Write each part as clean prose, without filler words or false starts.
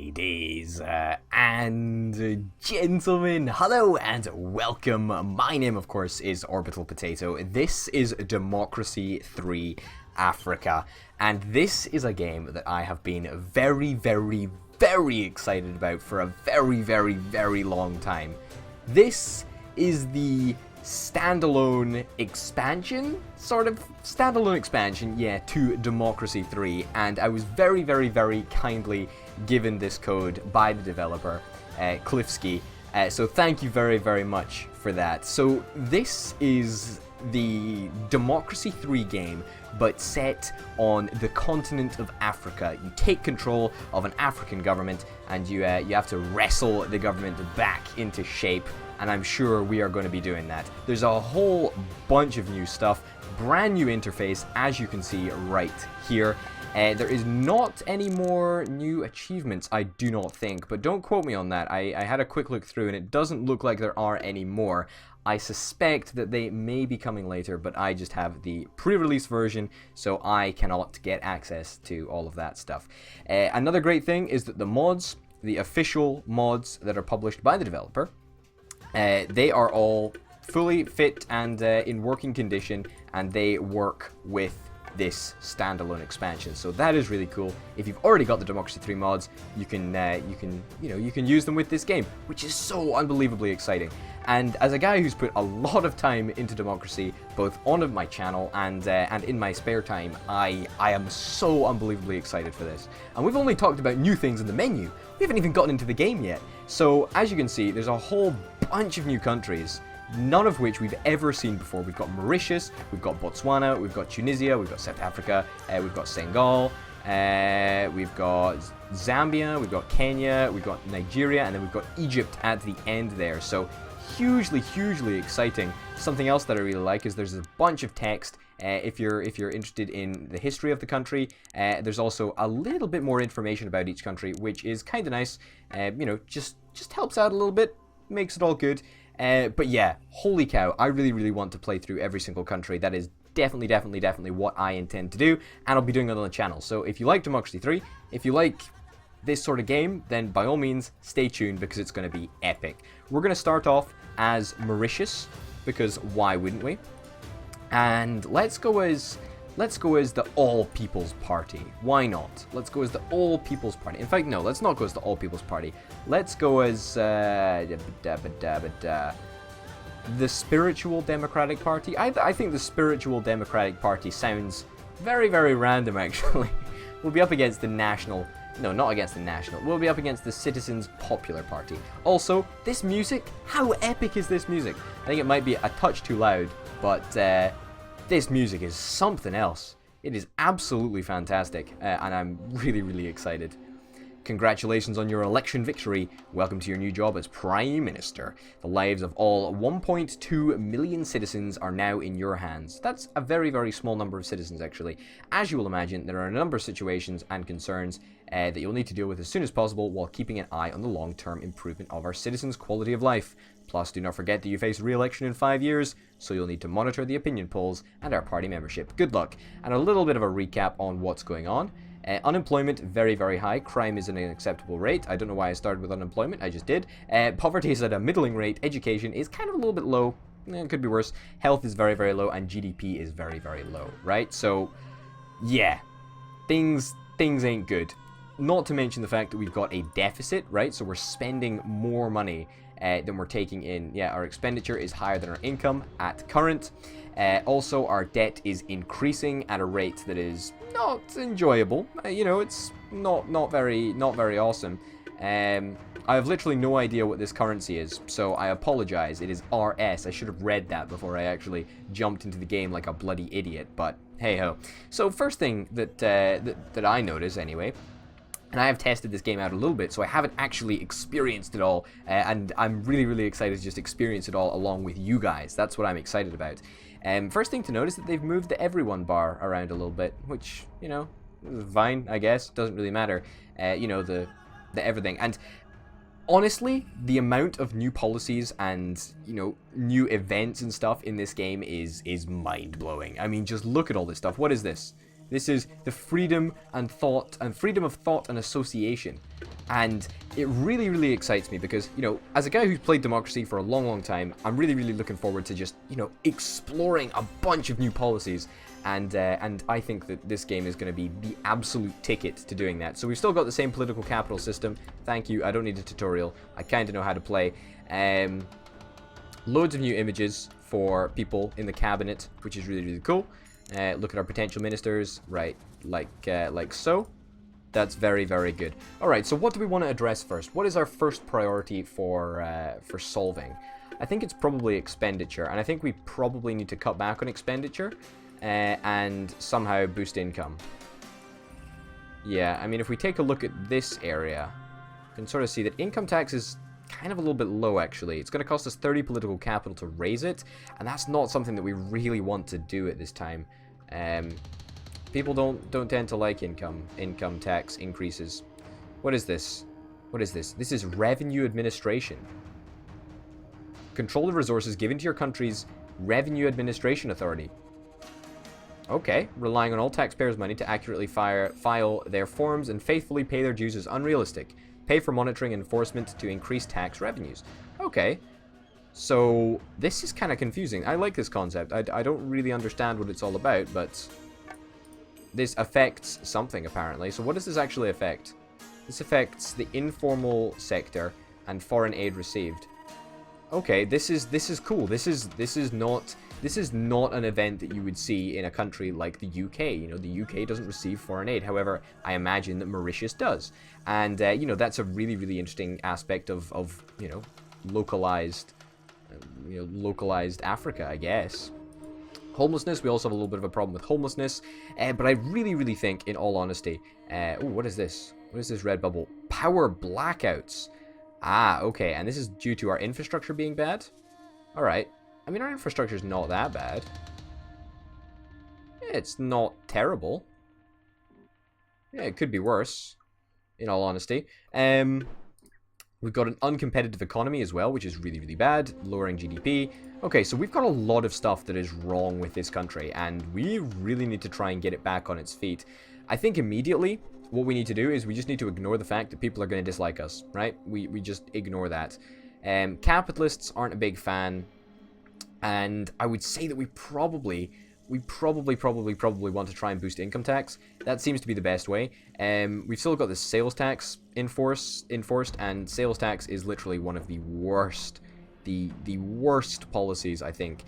Ladies and gentlemen, hello and welcome. My name, of course, is Orbital Potato. This is Democracy 3 Africa, and this is a game that I have been very excited about for a very long time. This is the standalone expansion, yeah, to Democracy 3, and I was very kindly given this code by the developer, Klyne, so thank you very much for that. So this is the Democracy 3 game, but set on the continent of Africa. You take control of an African government, and you have to wrestle the government back into shape, and I'm sure we are going to be doing that. There's a whole bunch of new stuff, brand new interface, as you can see right here. There is not any more new achievements, I do not think, but don't quote me on that. I had a quick look through, and it doesn't look like there are any more. I suspect that they may be coming later, but I just have the pre-release version, so I cannot get access to all of that stuff. Another great thing is that the mods, the official mods that are published by the developer, they are all fully fit and in working condition, and they work with this standalone expansion. So that is really cool. If you've already got the Democracy 3 mods, you can use them with this game, which is so unbelievably exciting. And as a guy who's put a lot of time into Democracy, both on my channel and in my spare time, I am so unbelievably excited for this. And we've only talked about new things in the menu. We haven't even gotten into the game yet. So as you can see, there's a whole bunch of new countries, none of which we've ever seen before. We've got Mauritius, we've got Botswana, we've got Tunisia, we've got South Africa, we've got Senegal, we've got Zambia, we've got Kenya, we've got Nigeria, and then we've got Egypt at the end there. So hugely exciting. Something else that I really like is there's a bunch of text. If you're interested in the history of the country, there's also a little bit more information about each country, which is kind of nice. Just helps out a little bit, makes it all good. But yeah, holy cow, I really want to play through every single country. That is definitely what I intend to do, and I'll be doing it on the channel. So if you like Democracy 3, if you like this sort of game, then by all means stay tuned, because it's going to be epic. We're going to start off as Mauritius, because why wouldn't we? And let's go as the All People's Party. Why not? Let's go as the All People's Party. In fact, no, let's not go as the All People's Party. Let's go as the Spiritual Democratic Party. I think the Spiritual Democratic Party sounds very random, actually. We'll be up against the National... No, not against the National. We'll be up against the Citizens Popular Party. Also, this music, how epic is this music? I think it might be a touch too loud, but this music is something else. It is absolutely fantastic, and I'm really excited. Congratulations on your election victory. Welcome to your new job as Prime Minister. The lives of all 1.2 million citizens are now in your hands. That's a very small number of citizens, actually. As you will imagine, there are a number of situations and concerns that you'll need to deal with as soon as possible, while keeping an eye on the long-term improvement of our citizens' quality of life. Plus, do not forget that you face re-election in 5 years, so you'll need to monitor the opinion polls and our party membership. Good luck. And a little bit of a recap on what's going on. Unemployment, very high. Crime is at an acceptable rate. I don't know why I started with unemployment, I just did. Poverty is at a middling rate. Education is kind of a little bit low. It could be worse. Health is very low, and GDP is very low, right? So, yeah, things ain't good. Not to mention the fact that we've got a deficit, right? So we're spending more money than we're taking in. Yeah, our expenditure is higher than our income at current. Also, our debt is increasing at a rate that is not enjoyable. It's not very awesome. I have literally no idea what this currency is, so I apologize. It is RS. I should have read that before I actually jumped into the game like a bloody idiot, but hey ho. So first thing that I notice anyway, and I have tested this game out a little bit, so I haven't actually experienced it all, and I'm really excited to just experience it all along with you guys. That's what I'm excited about. First thing to notice that they've moved the everyone bar around a little bit, which, is fine, I guess. Doesn't really matter. The everything. And honestly, the amount of new policies and, new events and stuff in this game is mind-blowing. I mean, just look at all this stuff. What is this? This is the freedom of thought and association. And it really, really excites me because, you know, as a guy who's played democracy for a long, long time, I'm really, really looking forward to just, you know, exploring a bunch of new policies. And I think that this game is going to be the absolute ticket to doing that. So we've still got the same political capital system. Thank you. I don't need a tutorial. I kind of know how to play. Loads of new images for people in the cabinet, which is really, really cool. Look at our potential ministers, right, like so. That's very, very good. All right, so what do we want to address first? What is our first priority for solving? I think it's probably expenditure, and I think we probably need to cut back on expenditure and somehow boost income. Yeah, I mean, if we take a look at this area, you can sort of see that income tax is kind of a little bit low, actually. It's going to cost us 30 political capital to raise it, and that's not something that we really want to do at this time. People don't tend to like income tax increases. What is this? What is this? This is revenue administration. Control the resources given to your country's revenue administration authority. Okay, relying on all taxpayers' money to accurately file their forms and faithfully pay their dues is unrealistic. Pay for monitoring and enforcement to increase tax revenues. Okay, so this is kind of confusing. I like this concept. I don't really understand what it's all about, but this affects something, apparently. So what does this actually affect? This affects the informal sector and foreign aid received. Okay, this is cool. This is not an event that you would see in a country like the UK. You know, the UK doesn't receive foreign aid. However, I imagine that Mauritius does, and you know, that's a really, really interesting aspect of you know, localized Africa, I guess. Homelessness, we also have a little bit of a problem with homelessness, but I really, really think, in all honesty, oh, what is this? What is this red bubble? Power blackouts. Ah, okay, and this is due to our infrastructure being bad? Alright. I mean, our infrastructure is not that bad. It's not terrible. Yeah, it could be worse, in all honesty. We've got an uncompetitive economy as well, which is really, really bad. Lowering GDP. Okay, so we've got a lot of stuff that is wrong with this country, and we really need to try and get it back on its feet. I think immediately, what we need to do is we just need to ignore the fact that people are going to dislike us, right? We just ignore that. Capitalists aren't a big fan, and I would say that we probably want to try and boost income tax. That seems to be the best way. We've still got the sales tax enforced, and sales tax is literally one of the worst, the worst policies, I think,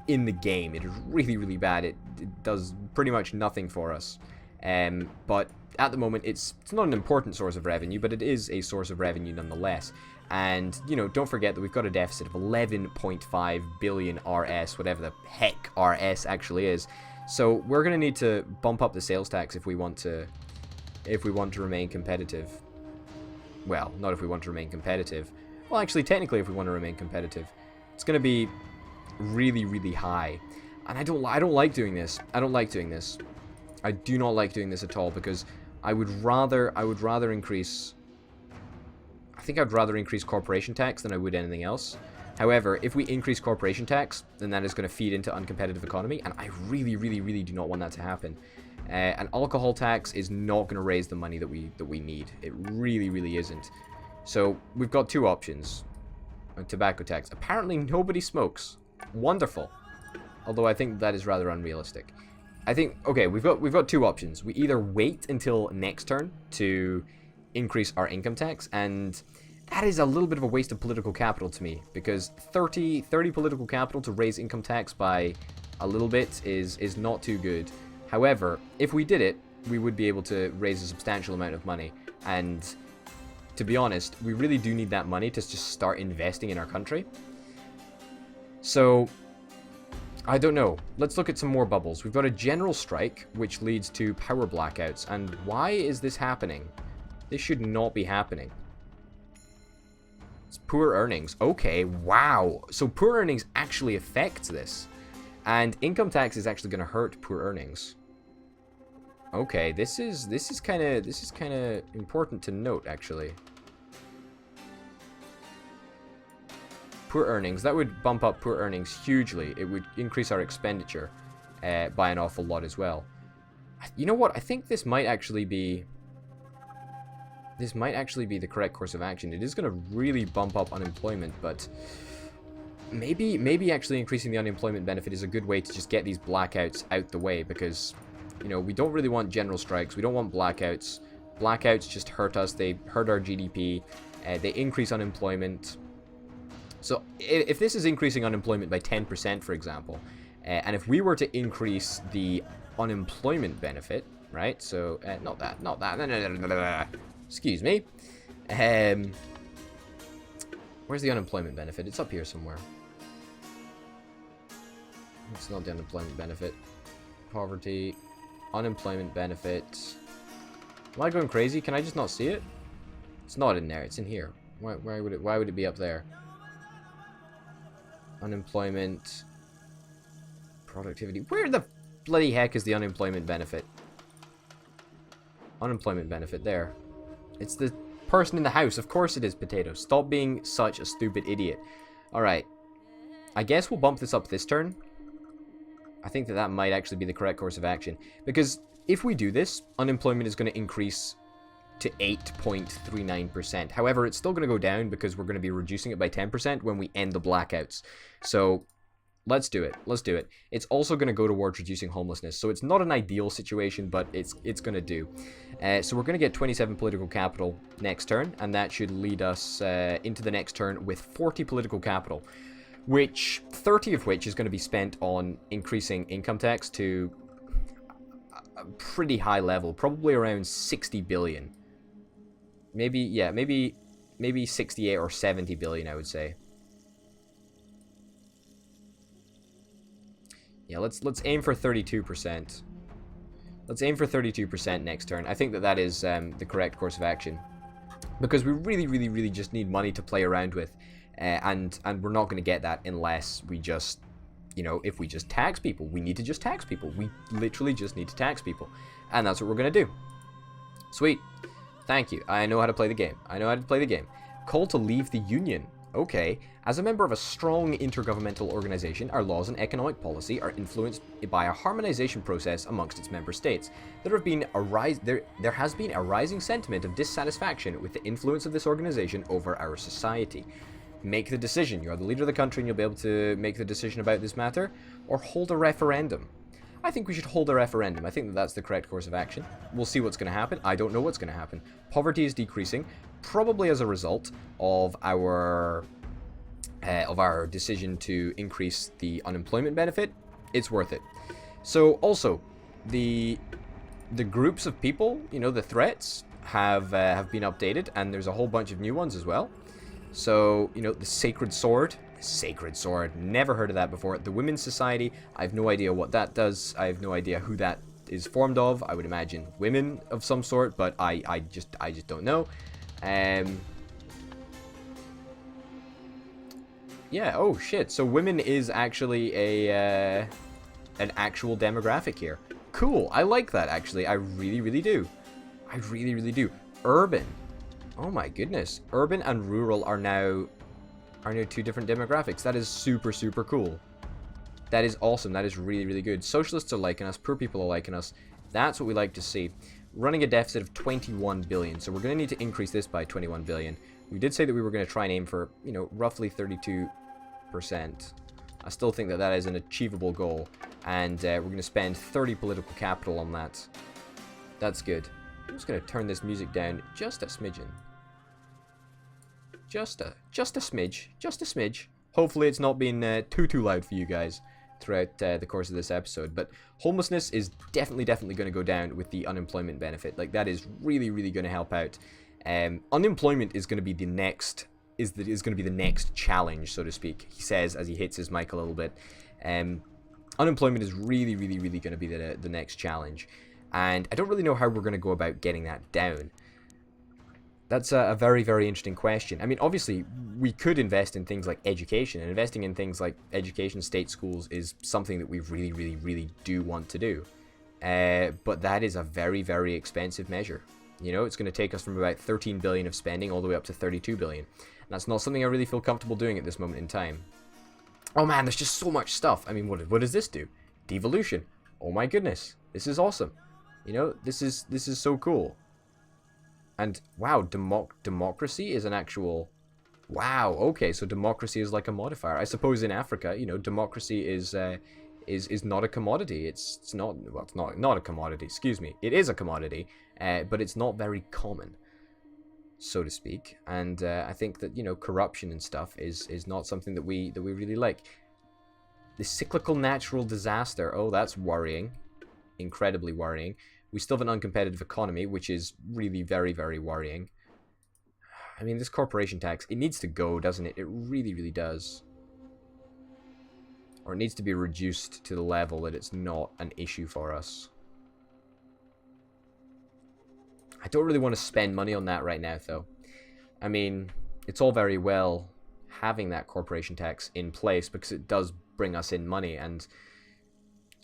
in the game. It is really, really bad. It does pretty much nothing for us. But at the moment, it's not an important source of revenue, but it is a source of revenue nonetheless. And, you know, don't forget that we've got a deficit of 11.5 billion RS, whatever the heck RS actually is. So we're going to need to bump up the sales tax if we want to remain competitive. Well, not if we want to remain competitive. Well, actually, technically, if we want to remain competitive, it's going to be really, really high. And I don't like doing this. I don't like doing this. I do not like doing this at all, because I would rather increase... I think I'd rather increase corporation tax than I would anything else. However, if we increase corporation tax, then that is going to feed into uncompetitive economy, and I really, really, really do not want that to happen. And alcohol tax is not going to raise the money that we need. It really, really isn't. So we've got two options. Tobacco tax. Apparently nobody smokes. Wonderful. Although I think that is rather unrealistic. I think, okay, we've got two options. We either wait until next turn to increase our income tax, and that is a little bit of a waste of political capital to me, because 30 political capital to raise income tax by a little bit is not too good. However, if we did it, we would be able to raise a substantial amount of money, and to be honest, we really do need that money to just start investing in our country. So I don't know. Let's look at some more bubbles. We've got a general strike, which leads to power blackouts, and why is this happening? This should not be happening. It's poor earnings. Okay, wow. So poor earnings actually affects this. And income tax is actually going to hurt poor earnings. Okay, this is kind of important to note, actually. Poor earnings. That would bump up poor earnings hugely. It would increase our expenditure by an awful lot as well. You know what? I think this might actually be... this might actually be the correct course of action. It is going to really bump up unemployment, but maybe actually increasing the unemployment benefit is a good way to just get these blackouts out the way, because, you know, we don't really want general strikes. We don't want blackouts. Blackouts just hurt us. They hurt our GDP. They increase unemployment. So if this is increasing unemployment by 10%, for example, and if we were to increase the unemployment benefit, right? So, not that. No. Excuse me. Where's the unemployment benefit? It's up here somewhere. It's not the unemployment benefit. Poverty. Unemployment benefit. Am I going crazy? Can I just not see it? It's not in there. It's in here. Why would it be up there? Unemployment. Productivity. Where the bloody heck is the unemployment benefit? Unemployment benefit. There. It's the person in the house. Of course it is, Potato. Stop being such a stupid idiot. Alright. I guess we'll bump this up this turn. I think that might actually be the correct course of action. Because if we do this, unemployment is going to increase to 8.39%. However, it's still going to go down because we're going to be reducing it by 10% when we end the blackouts. So, let's do it. Let's do it. It's also going to go towards reducing homelessness. So it's not an ideal situation, but it's going to do. So we're going to get 27 political capital next turn, and that should lead us into the next turn with 40 political capital, which 30 of which is going to be spent on increasing income tax to a pretty high level, probably around 60 billion. Maybe 68 or 70 billion, I would say. Yeah, let's aim for 32%. Let's aim for 32% next turn. I think that is the correct course of action, because we really just need money to play around with, and we're not going to get that unless we just, you know, if we just tax people. We need to just tax people. We literally just need to tax people, and that's what we're going to do. Sweet. Thank you. I know how to play the game. I know how to play the game. Call to leave the Union. Okay. As a member of a strong intergovernmental organization, our laws and economic policy are influenced by a harmonization process amongst its member states. There has been a rising sentiment of dissatisfaction with the influence of this organization over our society. Make the decision. You are the leader of the country and you'll be able to make the decision about this matter, or hold a referendum. I think we should hold a referendum. I think that that's the correct course of action. We'll see what's going to happen. I don't know what's going to happen. Poverty is decreasing, probably as a result of our decision to increase the unemployment benefit. It's worth it. So also, the groups of people, you know, the threats have been updated, and there's a whole bunch of new ones as well. So, you know, the Sacred Sword. Sacred Sword. Never heard of that before. The Women's Society. I have no idea what that does. I have no idea who that is formed of. I would imagine women of some sort, but I just don't know. Yeah, oh shit. So women is actually an actual demographic here. Cool. I like that, actually. I really do. I really do. Urban. Oh my goodness. Urban and rural are now two different demographics. That is super cool. That is awesome. That is really good. Socialists are liking us. Poor people are liking us. That's what we like to see. Running a deficit of 21 billion. So we're going to need to increase this by 21 billion. We did say that we were going to try and aim for, you know, roughly 32%. I still think that is an achievable goal. And we're going to spend 30 political capital on that. That's good. I'm just going to turn this music down just a smidgen. Just a smidge. Just a smidge. Hopefully it's not been too loud for you guys throughout the course of this episode. But homelessness is definitely going to go down with the unemployment benefit. Like, that is really going to help out. Unemployment is going to be the next is going to be the next challenge, so to speak. He says as he hits his mic a little bit. Unemployment is really going to be the next challenge, and I don't really know how we're going to go about getting that down. That's a very interesting question. I mean, obviously, we could invest in things like education, and investing in things like education, state schools, is something that we really do want to do. But that is a very expensive measure. You know, it's going to take us from about 13 billion of spending all the way up to 32 billion. And that's not something I really feel comfortable doing at this moment in time. Oh man, there's just so much stuff. I mean, what does this do? Devolution. Oh my goodness. This is awesome. You know, this is so cool. And, wow, democracy is an actual... Wow, okay, so democracy is like a modifier. I suppose in Africa, you know, democracy is not a commodity. It's not, well, it's not a commodity, excuse me. It is a commodity, but it's not very common, so to speak. And I think that, you know, corruption and stuff is not something that we really like. The cyclical natural disaster, oh, that's worrying. Incredibly worrying. We still have an uncompetitive economy, which is really very, very worrying. I mean, this corporation tax, it needs to go, doesn't it? It really, really does. Or it needs to be reduced to the level that it's not an issue for us. I don't really want to spend money on that right now, though. I mean, it's all very well having that corporation tax in place because it does bring us in money, and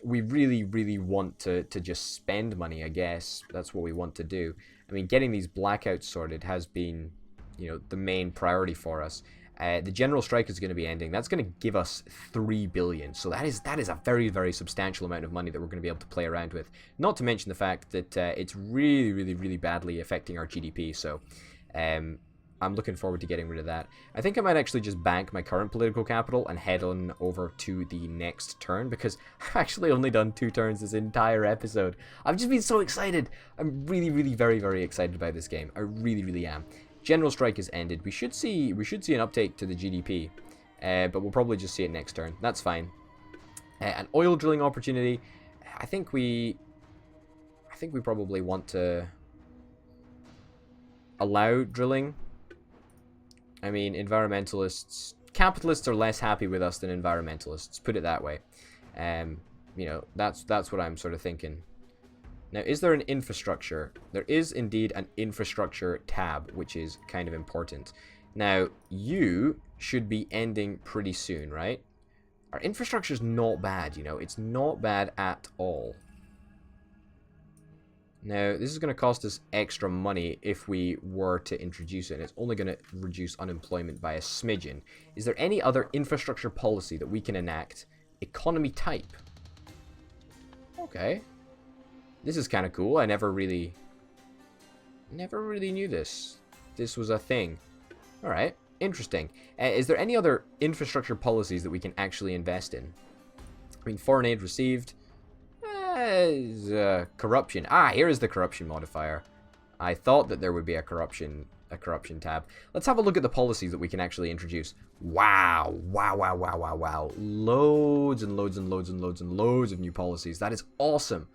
we really, really want to just spend money, I guess. That's what we want to do. I mean, getting these blackouts sorted has been, you know, the main priority for us. The general strike is going to be ending. That's going to give us 3 billion. So that is a very, very substantial amount of money that we're going to be able to play around with. Not to mention the fact that it's really, really, really badly affecting our GDP. So I'm looking forward to getting rid of that. I think I might actually just bank my current political capital and head on over to the next turn, because I've actually only done 2 turns this entire episode. I've just been so excited. I'm really, really, very, very excited about this game. I really, really am. General strike has ended. We should see an uptake to the GDP, but we'll probably just see it next turn. That's fine. An oil drilling opportunity. I think we probably want to allow drilling. I mean, capitalists are less happy with us than environmentalists. Put it that way. You know, that's what I'm sort of thinking. Now, is there an infrastructure? There is indeed an infrastructure tab, which is kind of important. Now, you should be ending pretty soon, right? Our infrastructure is not bad, you know. It's not bad at all. Now, this is going to cost us extra money if we were to introduce it. And it's only going to reduce unemployment by a smidgen. Is there any other infrastructure policy that we can enact? Economy type. Okay. This is kind of cool. I never really knew this. This was a thing. Alright, interesting. Is there any other infrastructure policies that we can actually invest in? I mean, foreign aid received. Corruption. Ah, here is the corruption modifier. I thought that there would be a corruption tab. Let's have a look at the policies that we can actually introduce. Wow. Wow, wow, wow, wow, wow. Loads and loads and loads and loads and loads of new policies. That is awesome.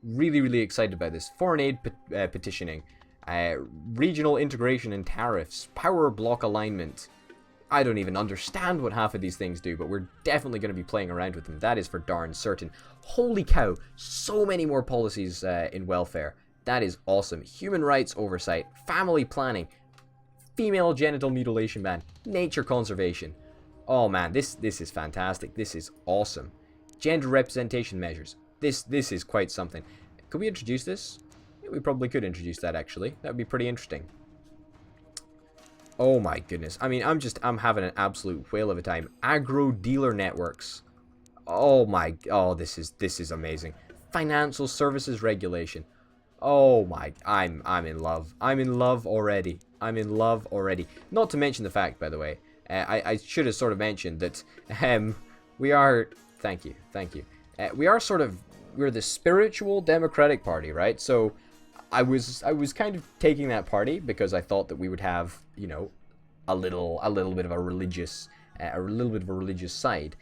Really, really excited about this. Foreign aid petitioning. Regional integration and tariffs. Power block alignment. I don't even understand what half of these things do, but we're definitely going to be playing around with them. That is for darn certain. Holy cow. So many more policies in welfare. That is awesome. Human rights oversight. Family planning. Female genital mutilation ban. Nature conservation. Oh man, this is fantastic. This is awesome. Gender representation measures. This is quite something. Could we introduce this? Yeah, we probably could introduce that, actually. That would be pretty interesting. Oh my goodness. I mean, I'm having an absolute whale of a time. Agro dealer networks. Oh my, oh, this is amazing. Financial services regulation. Oh my, I'm in love. I'm in love already. I'm in love already. Not to mention the fact, by the way, I should have sort of mentioned that we are, thank you. We're the spiritual Democratic Party, right? So I was kind of taking that party because I thought that we would have, you know, a little bit of a religious side.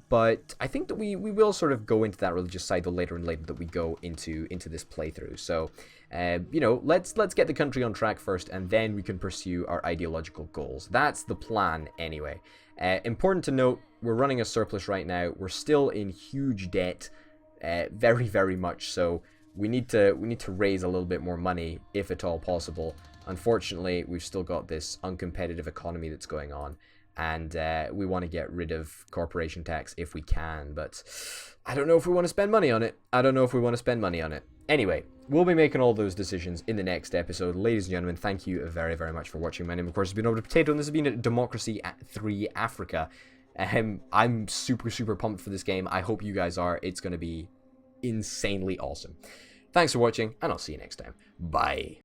But I think that we will sort of go into that religious side the later and later that we go into this playthrough. So, you know, let's get the country on track first, and then we can pursue our ideological goals. That's the plan, anyway. Important to note, we're running a surplus right now. We're still in huge debt, very, very much so. We need to raise a little bit more money, if at all possible. Unfortunately, we've still got this uncompetitive economy that's going on, and we want to get rid of corporation tax if we can, but I don't know if we want to spend money on it. Anyway, we'll be making all those decisions in the next episode. Ladies and gentlemen, thank you very, very much for watching. My name, of course, has been Orbital Potato, and this has been Democracy 3 Africa. I'm super, super pumped for this game. I hope you guys are. It's going to be insanely awesome. Thanks for watching, and I'll see you next time. Bye.